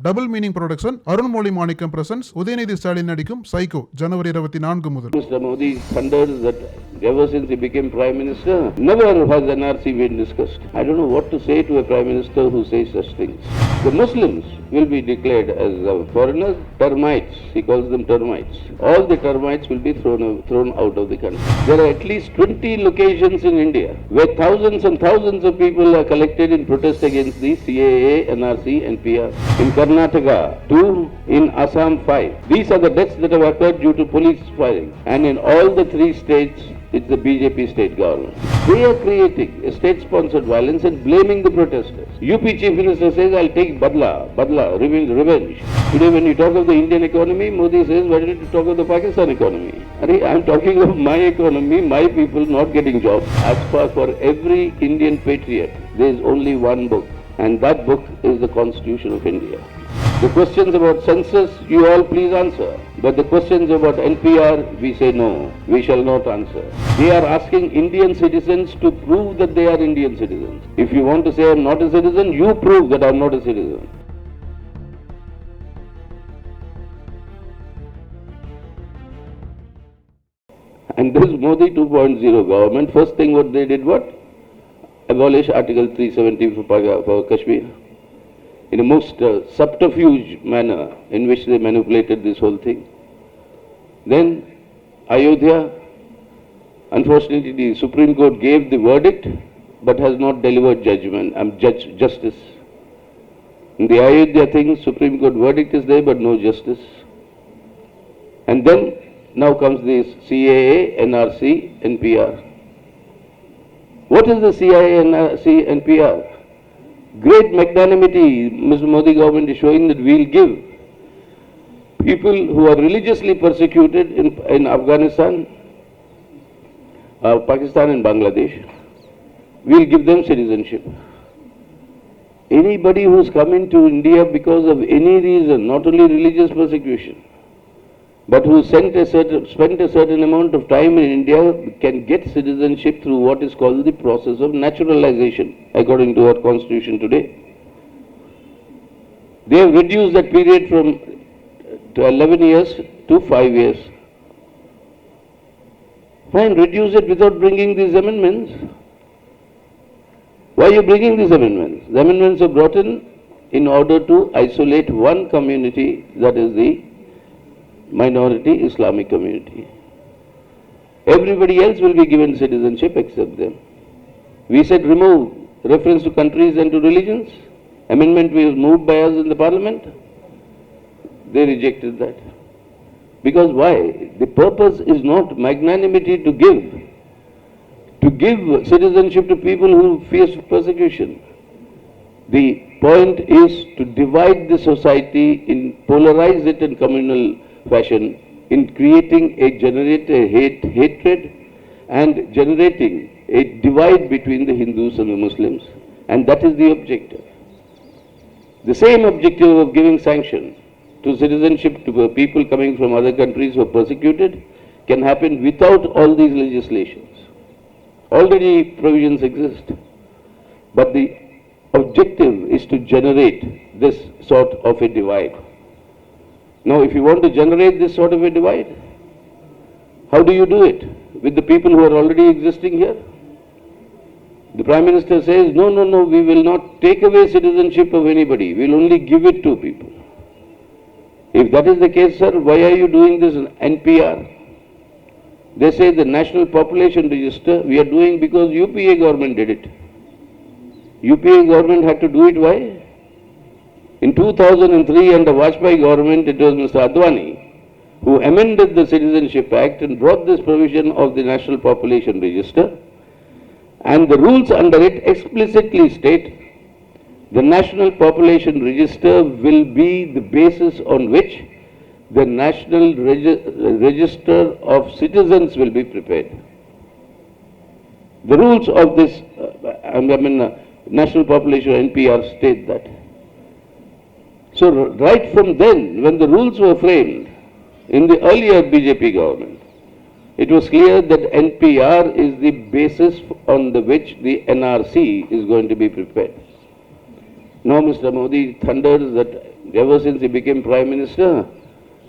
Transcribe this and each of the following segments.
Double meaning production Arunmozhi மாணிக்கம் presence Udhayanidhi Stalin நடிக்கும் psycho ஜனவரி 24 முதல். Mr. Modi thunders that ever since he became Prime Minister, never has NRC been discussed. I don't know what to say to a Prime Minister who says such things. The Muslims will be declared as foreigners, termites. He calls them termites. All the termites will be thrown out of the country. There are at least 20 locations in India where thousands and thousands of people are collected in protest against the CAA, NRC, NPR. In Karnataka, 2. In Assam, 5. These are the deaths that have occurred due to police firing. And in all the 3 states, it's the BJP state government. They are creating a state-sponsored violence and blaming the protesters. UP Chief Minister says, I'll take badla, revenge. Today when you talk of the Indian economy, Modi says, why did you talk of the Pakistan economy? I'm talking of my economy, my people not getting jobs. As far for every Indian patriot, there is only one book, and that book is the Constitution of India. The questions about census, you all please answer. But the questions about NPR, we say no, we shall not answer. They are asking Indian citizens to prove that they are Indian citizens. If you want to say I'm not a citizen, you prove that I'm not a citizen. And this Modi 2.0 government, first thing what they did, what? Abolish Article 370 for Kashmir. In a most subterfuge manner in which they manipulated this whole thing. Then Ayodhya, unfortunately the Supreme Court gave the verdict but has not delivered justice. In the Ayodhya thing, Supreme Court verdict is there but no justice. And then now comes this CAA, NRC, NPR. What is the CAA, NRC, NPR? Great magnanimity, Mr. Modi government is showing that we'll give people who are religiously persecuted in Afghanistan, Pakistan and Bangladesh, we'll give them citizenship. Anybody who's come into India because of any reason, not only religious persecution, but who spent a certain amount of time in India can get citizenship through what is called the process of naturalization, according to our constitution today. They have reduced that period from 11 years to 5 years. Fine, reduce it without bringing these amendments. Why are you bringing these amendments? The amendments are brought in order to isolate one community, that is the minority Islamic community. Everybody else will be given citizenship except them. We said remove reference to countries and to religions. Amendment was moved by us in the parliament. They rejected that. Because why? The purpose is not magnanimity to give citizenship to people who face persecution. The point is to divide the society, polarize it in communal fashion, in creating hatred and generating a divide between the Hindus and the Muslims. And that is the objective. The same objective of giving sanction to citizenship to people coming from other countries who are persecuted can happen without all these legislations. Already provisions exist. But the objective is to generate this sort of a divide. Now, if you want to generate this sort of a divide, how do you do it? With the people who are already existing here? The Prime Minister says, no, we will not take away citizenship of anybody. We will only give it to people. If that is the case, sir, why are you doing this in NPR? They say the National Population Register, we are doing because UPA government did it. UPA government had to do it, why? In 2003, under Vajpayee government, it was Mr. Advani who amended the Citizenship Act and brought this provision of the National Population Register. And the rules under it explicitly state the National Population Register will be the basis on which the National Register of Citizens will be prepared. The rules of this National Population NPR state that. So right from then, when the rules were framed in the earlier BJP government, it was clear that NPR is the basis on which the NRC is going to be prepared. Now Mr. Modi thunders that ever since he became Prime Minister,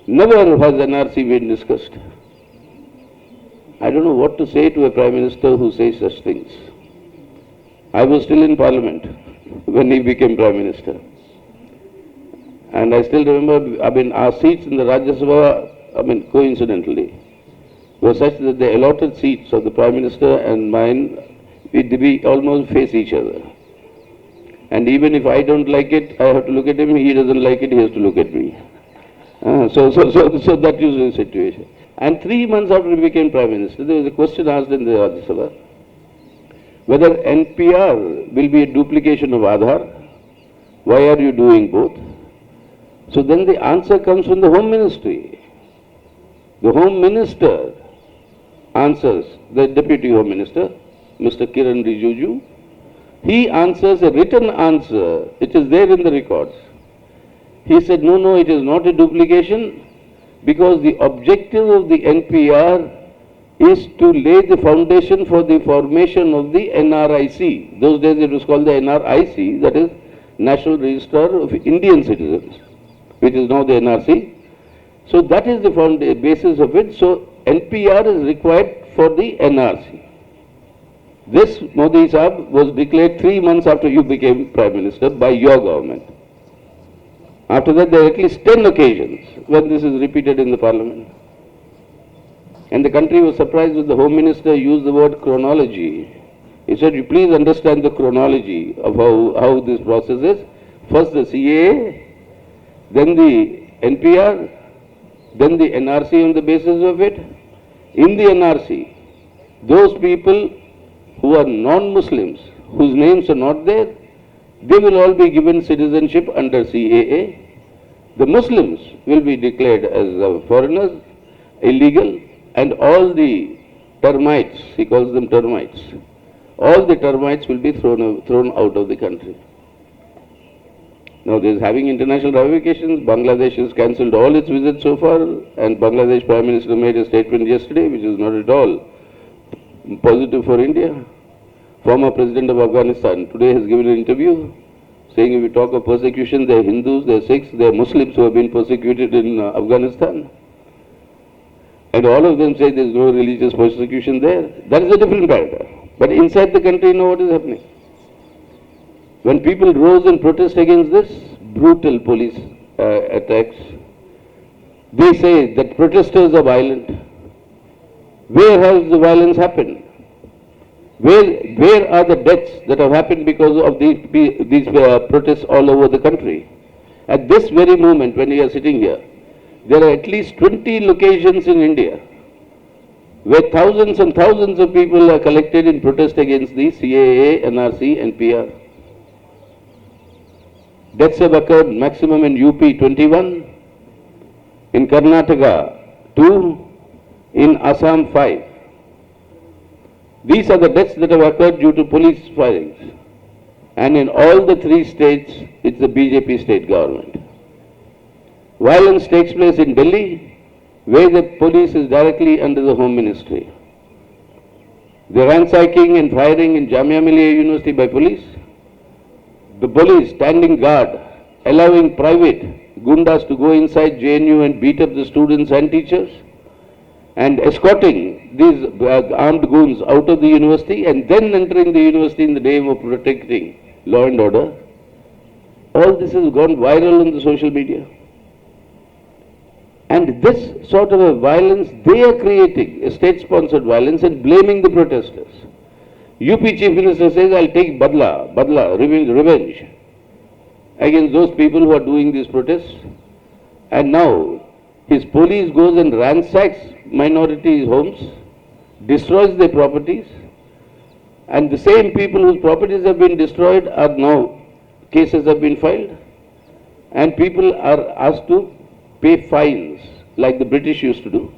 never has NRC been discussed. I don't know what to say to a Prime Minister who says such things. I was still in Parliament when he became Prime Minister. And I still remember, our seats in the Rajya Sabha, coincidentally, were such that the allotted seats of the Prime Minister and mine, we almost face each other. And even if I don't like it, I have to look at him. He doesn't like it, he has to look at me. So that is the situation. And 3 months after he became Prime Minister, there was a question asked in the Rajya Sabha whether NPR will be a duplication of Aadhaar. Why are you doing both? So then the answer comes from the Home Ministry. The Home Minister answers, the Deputy Home Minister, Mr. Kiran Rijiju, he answers a written answer. It is there in the records. He said, no, it is not a duplication, because the objective of the NPR is to lay the foundation for the formation of the NRIC. Those days it was called the NRIC, that is National Register of Indian Citizens, which is now the NRC. So that is the basis of it. So NPR is required for the NRC. This, Modi Sahab, was declared 3 months after you became Prime Minister by your government. After that, there are at least 10 occasions when this is repeated in the Parliament. And the country was surprised when the Home Minister used the word chronology. He said, you please understand the chronology of how this process is. First the CAA, then the NPR, then the NRC on the basis of it. In the NRC, those people who are non-Muslims, whose names are not there, they will all be given citizenship under CAA. The Muslims will be declared as foreigners, illegal, and all the termites, he calls them termites, all the termites will be thrown out of the country. Now this is having international ramifications. Bangladesh has cancelled all its visits so far, and Bangladesh Prime Minister made a statement yesterday which is not at all positive for India. Former President of Afghanistan today has given an interview saying if we talk of persecution, there are Hindus, there are Sikhs, there are Muslims who have been persecuted in Afghanistan. And all of them say there is no religious persecution there. That is a different matter. But inside the country, you know what is happening. When people rose in protest against this brutal police attacks, they say that protesters are violent. Where has the violence happened? Where are the deaths that have happened because of these protests all over the country? At this very moment when we are sitting here, there are at least 20 locations in India where thousands and thousands of people are collected in protest against the CAA, NRC, NPR. Deaths have occurred maximum in UP 21, in Karnataka 2, in Assam 5. These are the deaths that have occurred due to police firings. And in all the 3 states, it's the BJP state government. Violence takes place in Delhi, where the police is directly under the Home Ministry. The ransacking and firing in Jamia Millia University by police. The police standing guard, allowing private gundas to go inside JNU and beat up the students and teachers, and escorting these armed goons out of the university and then entering the university in the name of protecting law and order. All this has gone viral on the social media. And this sort of a violence, they are creating a state-sponsored violence and blaming the protesters. UP Chief Minister says, I'll take revenge against those people who are doing these protests. And now, his police goes and ransacks minorities' homes, destroys their properties, and the same people whose properties have been destroyed are now, cases have been filed, and people are asked to pay fines like the British used to do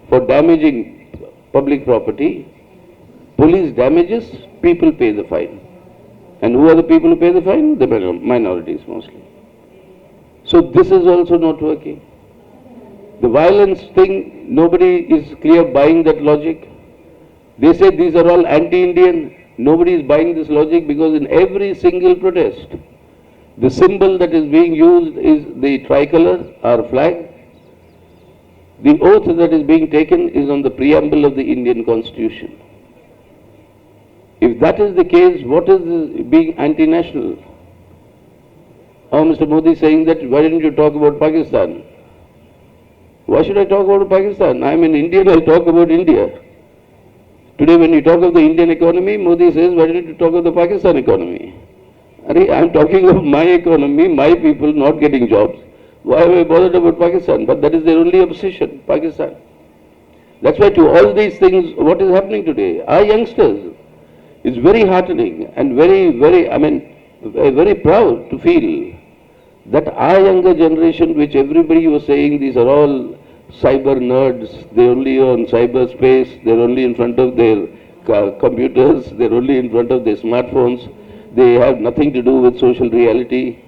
for damaging public property. Police damages, people pay the fine. And who are the people who pay the fine? The minorities mostly. So this is also not working. The violence thing, nobody is clear buying that logic. They say these are all anti-Indian. Nobody is buying this logic because in every single protest, The symbol that is being used is the tricolor, our flag. The oath that is being taken is on the preamble of the Indian Constitution. If that is the case, what is this being anti-national? Or Mr. Modi saying that, why didn't you talk about Pakistan? Why should I talk about Pakistan? I am an Indian, I talk about India. Today when you talk of the Indian economy, Modi says, why didn't you talk of the Pakistan economy? I am talking of my economy, my people not getting jobs. Why am I bothered about Pakistan? But that is their only obsession, Pakistan. That's why to all these things, what is happening today? Our youngsters, it's very heartening and very proud to feel that our younger generation, which everybody was saying, these are all cyber nerds, they're only on cyberspace, they're only in front of their computers, they're only in front of their smartphones, they have nothing to do with social reality.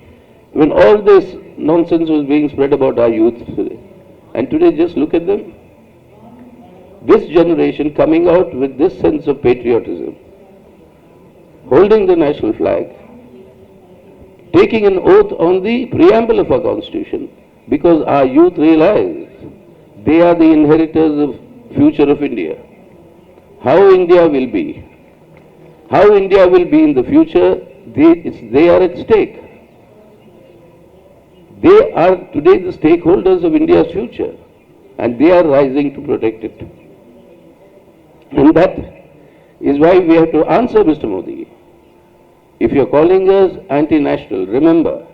When all this nonsense was being spread about our youth today, and today just look at them. This generation coming out with this sense of patriotism, holding the national flag, taking an oath on the preamble of our Constitution, because our youth realize they are the inheritors of future of India. How India will be in the future, they are at stake. They are today the stakeholders of India's future, and they are rising to protect it. And that is why we have to answer Mr. Modi. If you are calling us anti-national, remember,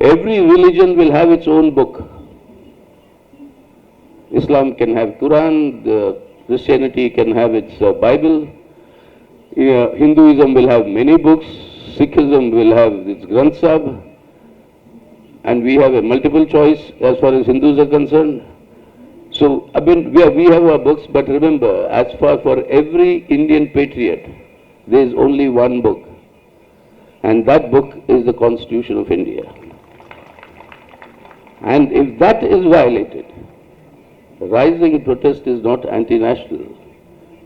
every religion will have its own book. Islam can have Quran, Christianity can have its Bible, Hinduism will have many books, Sikhism will have its Granth Sahib, and we have a multiple choice as far as Hindus are concerned. So, we have our books, but remember, as far for every Indian patriot, there is only one book, and that book is the Constitution of India. And if that is violated, rising in protest is not anti-national.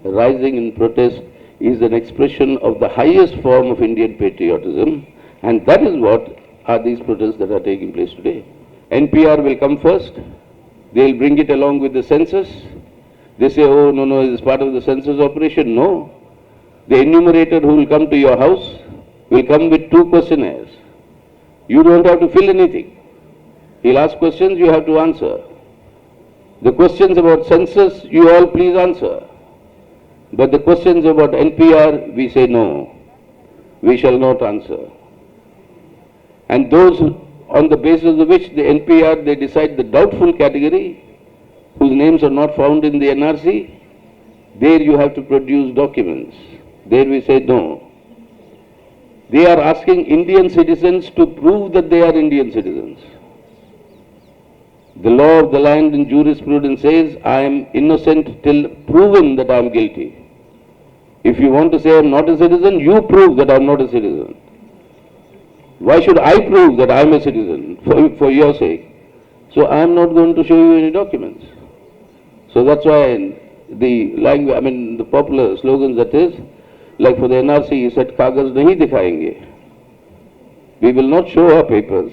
Rising in protest is an expression of the highest form of Indian patriotism, and that is what are these protests that are taking place today. NPR will come first. They'll bring it along with the census. They say, oh, no, it is part of the census operation. No. The enumerator who will come to your house will come with 2 questionnaires. You don't have to fill anything. He'll ask questions, you have to answer. The questions about census, you all please answer. But the questions about NPR, we say no. We shall not answer. And those on the basis of which the NPR, they decide the doubtful category, whose names are not found in the NRC, there you have to produce documents. There we say no. They are asking Indian citizens to prove that they are Indian citizens. The law of the land in jurisprudence says, I am innocent till proven that I am guilty. If you want to say I am not a citizen, you prove that I am not a citizen. Why should I prove that I am a citizen for your sake? So I am not going to show you any documents. So that's why the language, the popular slogans that is, like for the NRC, he said, Kagaz nahi dikhayenge. We will not show our papers.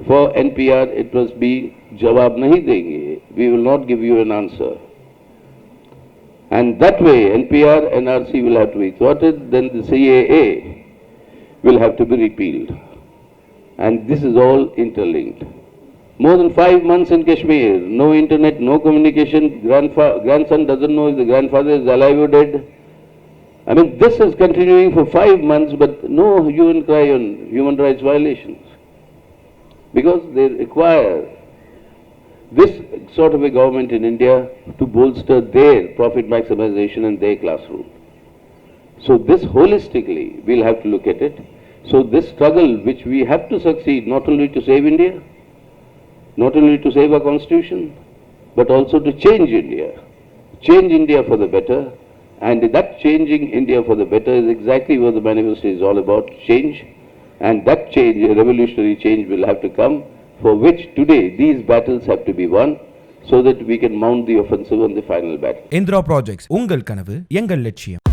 For NPR, it must be jawab nahi denge. We will not give you an answer. And that way, NPR, NRC will have to be thwarted, then the CAA will have to be repealed. And this is all interlinked. More than 5 months in Kashmir, no internet, no communication, grandson doesn't know if the grandfather is alive or dead. This is continuing for 5 months, but no hue and cry on human rights violations. Because they require this sort of a government in India to bolster their profit maximization and their class rule. So this holistically, we'll have to look at it. So this struggle which we have to succeed, not only to save India, not only to save our constitution, but also to change India for the better. And that changing India for the better is exactly what the manifesto is all about, change. And that change, a revolutionary change, will have to come, for which today these battles have to be won, so that we can mount the offensive on the final battle. Indra Projects, ungal kanavu, engal லட்சியம்.